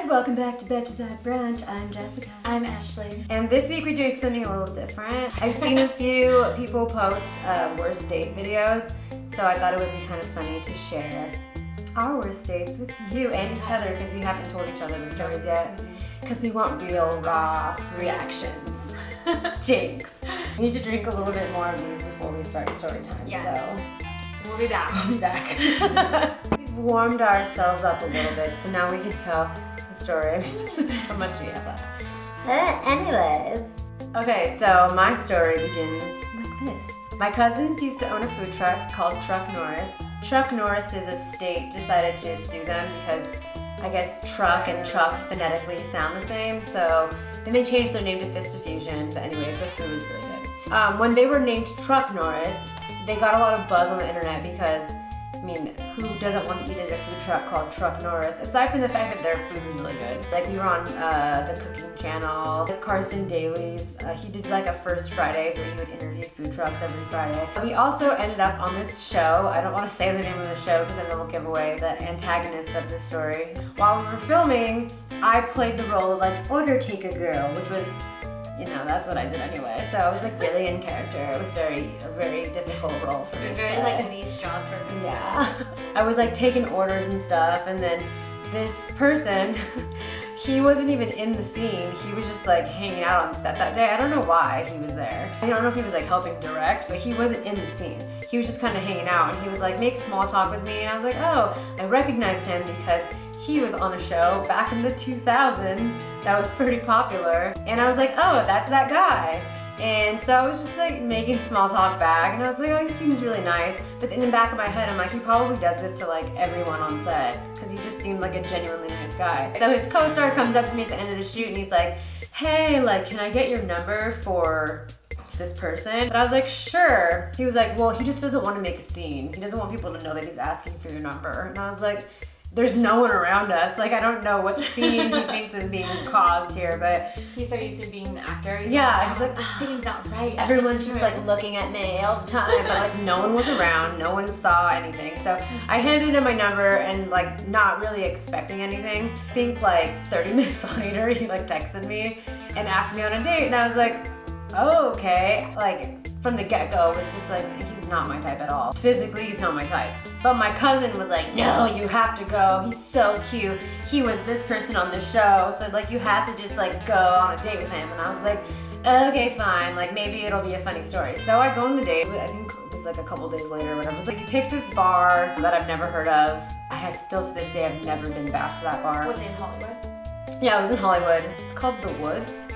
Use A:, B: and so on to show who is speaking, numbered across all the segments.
A: welcome back to Betches at Brunch. I'm Jessica.
B: I'm Ashley.
A: And this week we're doing something a little different. I've seen a few people post worst date videos, so I thought it would be kind of funny to share our worst dates with you and each other, because we haven't told each other the stories yet, because we want real, raw reactions. Jinx. We need to drink a little bit more of these before we start story time.
B: Yes.
A: So
B: We'll be back.
A: We'll be back. We've warmed ourselves up a little bit, so now we can tell the story. I mean, this is how much we have left. Anyways. Okay, so my story begins like this. My cousins used to own a food truck called Truck Norris. Truck Norris's estate decided to sue them because I guess truck and truck phonetically sound the same, so then they changed their name to Fist of Fusion. But anyways, their food was really good. When they were named Truck Norris, they got a lot of buzz on the internet because, I mean, who doesn't want to eat at a food truck called Truck Norris? Aside from the fact that their food was really good. Like, we were on the cooking channel, Carson Daly's. He did like a First Fridays where he would interview food trucks every Friday. We also ended up on this show. I don't want to say the name of the show because then it will give away the antagonist of the story. While we were filming, I played the role of like Order Taker Girl, which was, you know, that's what I did anyway. So I was like really in character. It was a very difficult role for me.
B: It was very like Lee Strasberg.
A: Yeah. I was like taking orders and stuff, and then this person, he wasn't even in the scene. He was just like hanging out on set that day. I don't know why he was there. I don't know if he was like helping direct, but he wasn't in the scene. He was just kind of hanging out, and he would like make small talk with me, and I was like, oh, I recognized him because he was on a show back in the 2000s that was pretty popular. And I was like, oh, that's that guy. And so I was just like making small talk back, and I was like, oh, he seems really nice. But in the back of my head, I'm like, he probably does this to like everyone on set, because he just seemed like a genuinely nice guy. So his co-star comes up to me at the end of the shoot and he's like, hey, like, can I get your number for this person? But I was like, sure. He was like, well, he just doesn't want to make a scene. He doesn't want people to know that he's asking for your number. And I was like, there's no one around us. Like, I don't know what scene he thinks is being caused here, but
B: he's so used to being an actor. He's
A: like,
B: this scene's not right.
A: Everyone's just like looking at me all the time, but like no one was around, no one saw anything. So I handed him my number and like not really expecting anything. I think like 30 minutes later, he like texted me and asked me on a date, and I was like, oh, okay. Like, from the get-go, it was just like, he's not my type at all. Physically, he's not my type. But my cousin was like, no, you have to go. He's so cute. He was this person on the show, so like you have to just like go on a date with him. And I was like, okay, fine. Like, maybe it'll be a funny story. So I go on the date. I think it was like a couple days later or whatever. It was like, he picks this bar that I've never heard of. Still to this day, I've never been back to that bar.
B: Was it in Hollywood?
A: Yeah, it was in Hollywood. It's called The Woods.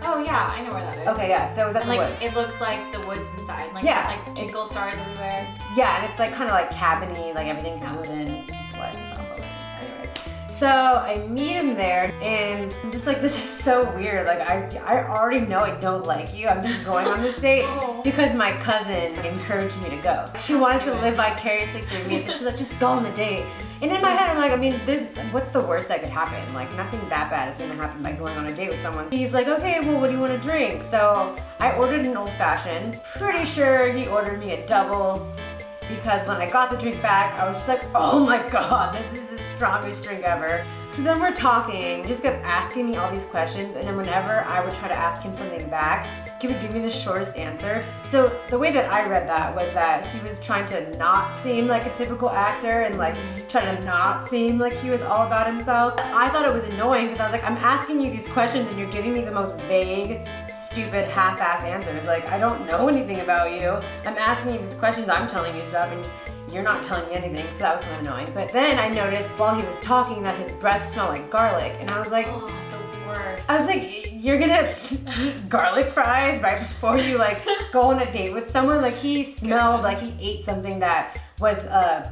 B: Oh yeah, I know where that is.
A: Okay, yeah, so it was at the
B: like,
A: Woods.
B: It looks like the woods inside. Like,
A: yeah,
B: like twinkle stars everywhere.
A: Yeah, and it's like kind of like cabiny, like everything's wooden. That's why it's called The Woods. Anyways. So I meet him there, and I'm just like, this is so weird. Like, I already know I don't like you. I'm just going on this date because my cousin encouraged me to go. She wanted to live vicariously through me, so she's like, just go on the date. And in my head, I'm like, I mean, what's the worst that could happen? Like, nothing that bad is gonna happen by going on a date with someone. He's like, okay, well, what do you want to drink? So I ordered an old fashioned. Pretty sure he ordered me a double, because when I got the drink back, I was just like, oh my God, this is the strongest drink ever. So then we're talking, he just kept asking me all these questions, and then whenever I would try to ask him something back, he would give me the shortest answer. So the way that I read that was that he was trying to not seem like a typical actor and like trying to not seem like he was all about himself. I thought it was annoying because I was like, I'm asking you these questions and you're giving me the most vague, stupid, half-ass answers. Like, I don't know anything about you. I'm asking you these questions, I'm telling you stuff, and you're not telling me anything, so that was kind of annoying. But then I noticed while he was talking that his breath smelled like garlic, and I was like,
B: oh, the worst.
A: I was like, you're gonna eat garlic fries right before you like go on a date with someone? Like, he smelled like he ate something that was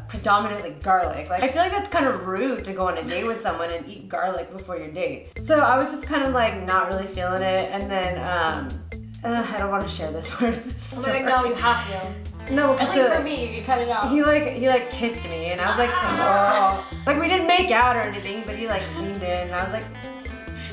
A: predominantly garlic. Like, I feel like that's kind of rude to go on a date with someone and eat garlic before your date. So I was just kind of like not really feeling it, and then I don't want to share this part of the story.
B: I'm like, no, you have to.
A: No,
B: at least for me, you cut it out.
A: He like kissed me, and I was like, oh. Like, we didn't make out or anything, but he like leaned in, and I was like,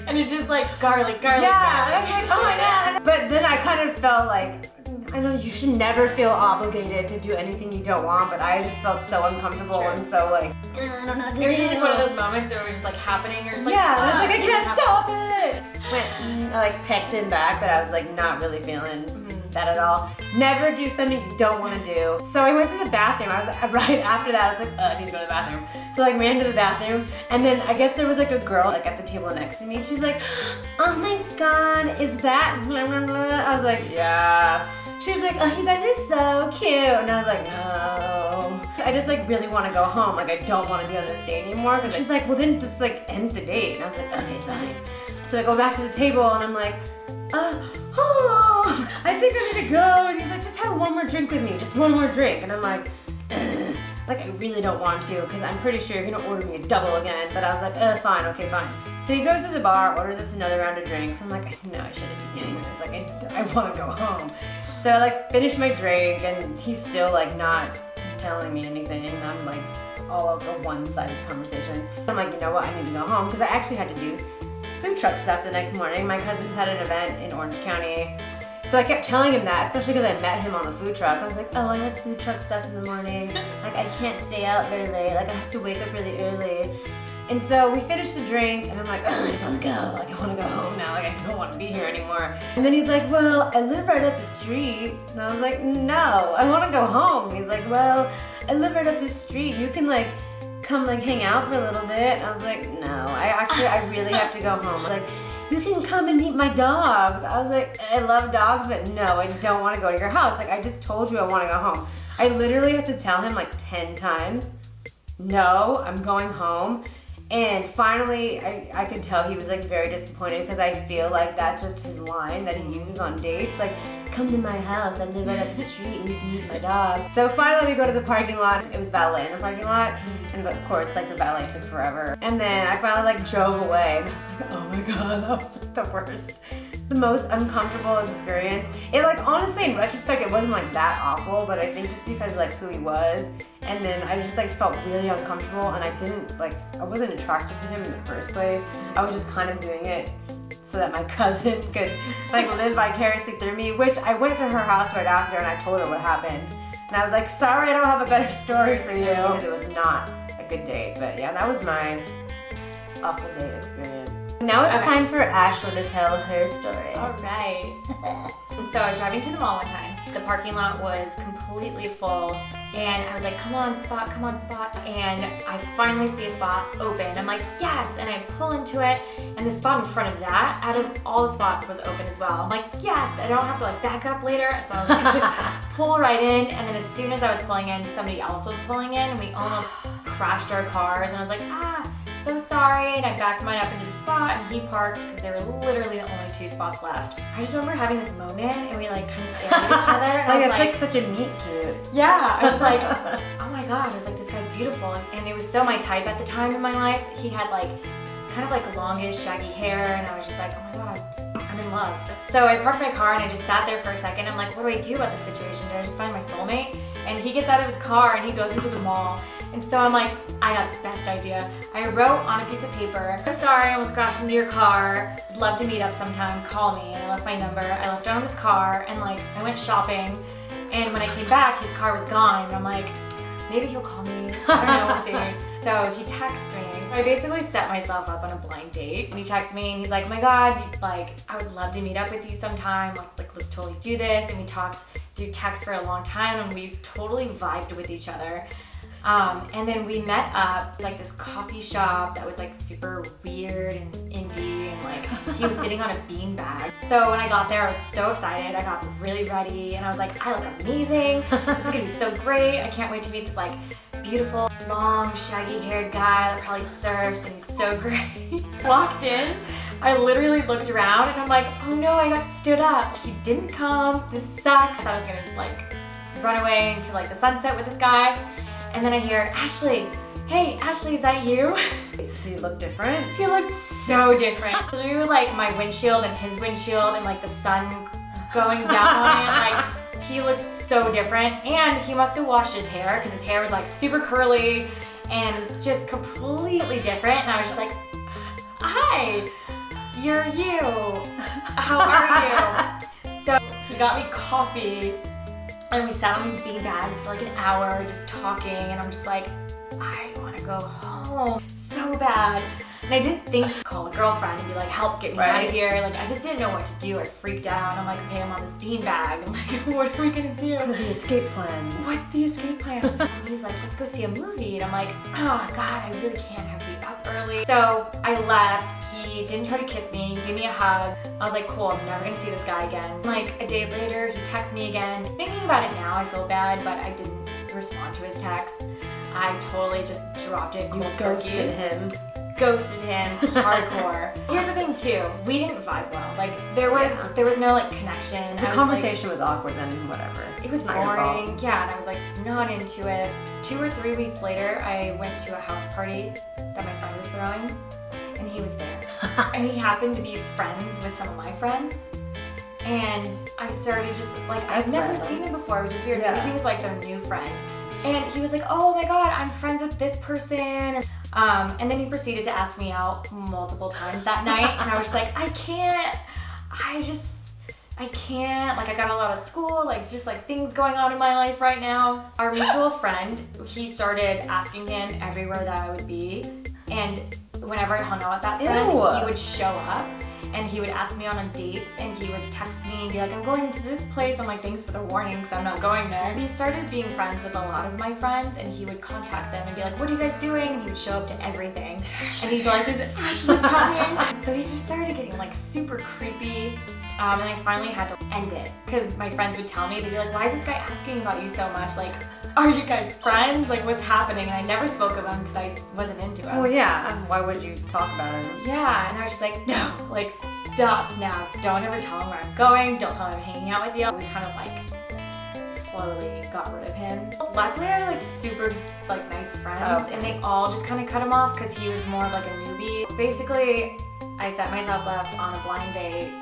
B: and it's just like garlic.
A: Yeah, and I was like, oh my God. But then I kind of felt like, I know you should never feel obligated to do anything you don't want, but I just felt so uncomfortable and so like, I don't know what to do.
B: It was just like one of those moments where it was just like happening. You're just like,
A: yeah, I was like, I can't stop it. I like pecked him back, but I was like not really feeling that at all. Never do something you don't want to do. So I went to the bathroom. I was right after that. I was like, I need to go to the bathroom. So like ran to the bathroom, and then I guess there was like a girl like at the table next to me. She's like, oh my god, is that blah blah blah? I was like, yeah. She was like, oh, you guys are so cute, and I was like, no. I just like really want to go home. Like I don't want to be on this date anymore. But she's like, well then just like end the date. And I was like, okay, fine. So I go back to the table and I'm like, I think I need to go. And he's like, just have one more drink with me, just one more drink. And I'm like, ugh. Like I really don't want to because I'm pretty sure you're gonna order me a double again. But I was like, fine, okay, fine. So he goes to the bar, orders us another round of drinks. I'm like, I know I shouldn't be doing this. Like I want to go home. So I like finish my drink and he's still like not telling me anything. And I'm like all over one-sided conversation. I'm like, you know what, I need to go home because I actually had to do food truck stuff the next morning. My cousins had an event in Orange County. So I kept telling him that, especially because I met him on the food truck. I was like, oh, I have food truck stuff in the morning. Like, I can't stay out very late. Like, I have to wake up really early. And so we finished the drink, and I'm like, oh, I just want to go. Like, I want to go home now. Like, I don't want to be here anymore. And then he's like, well, I live right up the street. And I was like, no, I want to go home. And he's like, well, I live right up the street. You can, like, come, like, hang out for a little bit. And I was like, no, I really have to go home. Like, you can come and meet my dogs. I was like, I love dogs, but no, I don't want to go to your house. Like, I just told you I want to go home. I literally had to tell him like 10 times, no, I'm going home. And finally, I could tell he was like very disappointed because I feel like that's just his line that he uses on dates. Like, come to my house, I live right up the street and you can meet my dog. So finally we go to the parking lot. It was valet in the parking lot. And of course, like the valet took forever. And then I finally like drove away and I was like, oh my God, that was like the worst. The most uncomfortable experience. It like, honestly, in retrospect, it wasn't like that awful, but I think just because like who he was, and then I just like felt really uncomfortable and I wasn't attracted to him in the first place. I was just kind of doing it so that my cousin could like live vicariously through me, which I went to her house right after and I told her what happened. And I was like, sorry, I don't have a better story for you. Because it was not a good date, but yeah, that was my awful date experience. Now it's time for Ashley to tell her story.
B: All right. So I was driving to the mall one time. The parking lot was completely full and I was like, come on spot. And I finally see a spot open. I'm like, yes, and I pull into it and the spot in front of that, out of all the spots, was open as well. I'm like, yes, I don't have to like back up later. So I was like, just pull right in. And then as soon as I was pulling in, somebody else was pulling in and we almost crashed our cars. And I was like, so sorry, and I backed mine up into the spot and he parked because there were literally the only 2 spots left. I just remember having this moment and we like kind of stared at each other. And
A: like, it's like such a meet cute.
B: Yeah, I was like, oh my God, I was like, this guy's beautiful. And it was so my type at the time in my life. He had like, kind of like longish, shaggy hair and I was just like, oh my God, I'm in love. So I parked my car and I just sat there for a second. I'm like, what do I do about this situation? Did I just find my soulmate? And he gets out of his car and he goes into the mall. And so I'm like, I got the best idea. I wrote on a piece of paper, I'm sorry, I almost crashed into your car. I'd love to meet up sometime, call me. And I left my number. I left it on his car and like, I went shopping. And when I came back, his car was gone. And I'm like, maybe he'll call me. I don't know, we'll see. So he texts me. I basically set myself up on a blind date. And he texts me and he's like, oh my God, like, I would love to meet up with you sometime. Like let's totally do this. And we talked through text for a long time and we totally vibed with each other. And then we met up like this coffee shop that was like super weird and indie and like he was sitting on a beanbag. So when I got there, I was so excited. I got really ready and I was like, I look amazing. This is gonna be so great. I can't wait to meet this like beautiful, long, shaggy haired guy that probably surfs and he's so great. Walked in, I literally looked around and I'm like, oh no, I got stood up. He didn't come, this sucks. I thought I was gonna like run away into like the sunset with this guy. And then I hear, Ashley, hey, Ashley, is that you?
A: Do you look different?
B: He looked so different. Through like my windshield and his windshield and like the sun going down on it, like he looked so different. And he must have washed his hair because his hair was like super curly and just completely different. And I was just like, hi, you're you. How are you? So he got me coffee and we sat on these bean bags for like an hour just talking, and I'm just like, I want to go home so bad. And I didn't think to call a girlfriend and be like, help get me out of here. Like, I just didn't know what to do. I freaked out. I'm like, okay, I'm on this bean bag. I'm like, what are we gonna do?
A: What are the escape plans?
B: What's the escape plan? He was like, let's go see a movie. And I'm like, oh God, I really can't have you up early. So I left. He didn't try to kiss me. He gave me a hug. I was like, cool, I'm never gonna see this guy again. Like a day later, he texted me again. Thinking about it now, I feel bad, but I didn't respond to his text. I totally just dropped it cold turkey. Ghosted him hardcore. Here's the thing too, we didn't vibe well. Like there was no like connection.
A: The conversation was awkward then, whatever.
B: It was boring. Yeah, and I was like not into it. 2 or 3 weeks later, I went to a house party that my friend was throwing, and he was there. And he happened to be friends with some of my friends. And I started just like, I've never seen him before, which is weird.
A: Yeah.
B: He was like their new friend. And he was like, oh my God, I'm friends with this person. And then he proceeded to ask me out multiple times that night. And I was just like, I can't. Like I got a lot of school, like just like things going on in my life right now. Our mutual friend, he started asking him everywhere that I would be. And whenever I hung out with that friend, he would show up. And he would ask me on dates, and he would text me and be like, I'm going to this place. I'm like, thanks for the warning, because I'm not going there. He started being friends with a lot of my friends, and he would contact them and be like, what are you guys doing? And he would show up to everything. And he'd be like, is Ashley coming? So he just started getting like super creepy. And I finally had to end it, because my friends would tell me, they'd be like, why is this guy asking about you so much? Like, are you guys friends? Like, what's happening? And I never spoke of him because I wasn't into him.
A: Well, yeah. Why would you talk about him?
B: Yeah, and I was just like, no, like, stop now. Don't ever tell him where I'm going. Don't tell him I'm hanging out with you. We kind of like slowly got rid of him. Luckily, I had like super like nice friends, and they all just kind of cut him off because he was more of like a newbie. Basically, I set myself up on a blind date.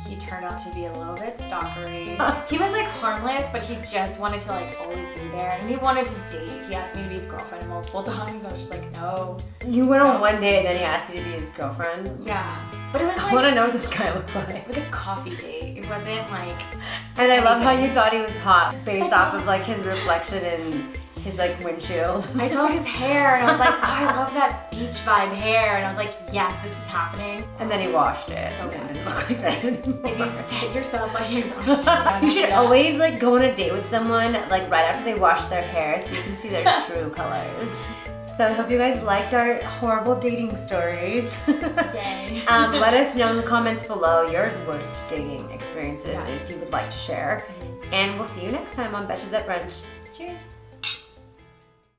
B: He turned out to be a little bit stalkery. He was like harmless, but he just wanted to like always be there, and he wanted to date. He asked me to be his girlfriend multiple times. I was just like, no.
A: You went on one date and then he asked you to be his girlfriend?
B: Yeah. But it was like,
A: I want to know what this guy looks like.
B: It was a coffee date. It wasn't like
A: And I love how you thought he was hot based off of like his reflection in his like windshield.
B: I saw his hair and I was like, oh, I love that beach vibe hair. And I was like, yes, this is happening.
A: And then he washed it.
B: So
A: and it didn't look like that anymore.
B: If you set yourself like you washed it.
A: You should always like go on a date with someone like right after they wash their hair so you can see their true colors. So I hope you guys liked our horrible dating stories.
B: Yay.
A: Let us know in the comments below your worst dating experiences if you would like to share. And we'll see you next time on Betches at Brunch.
B: Cheers.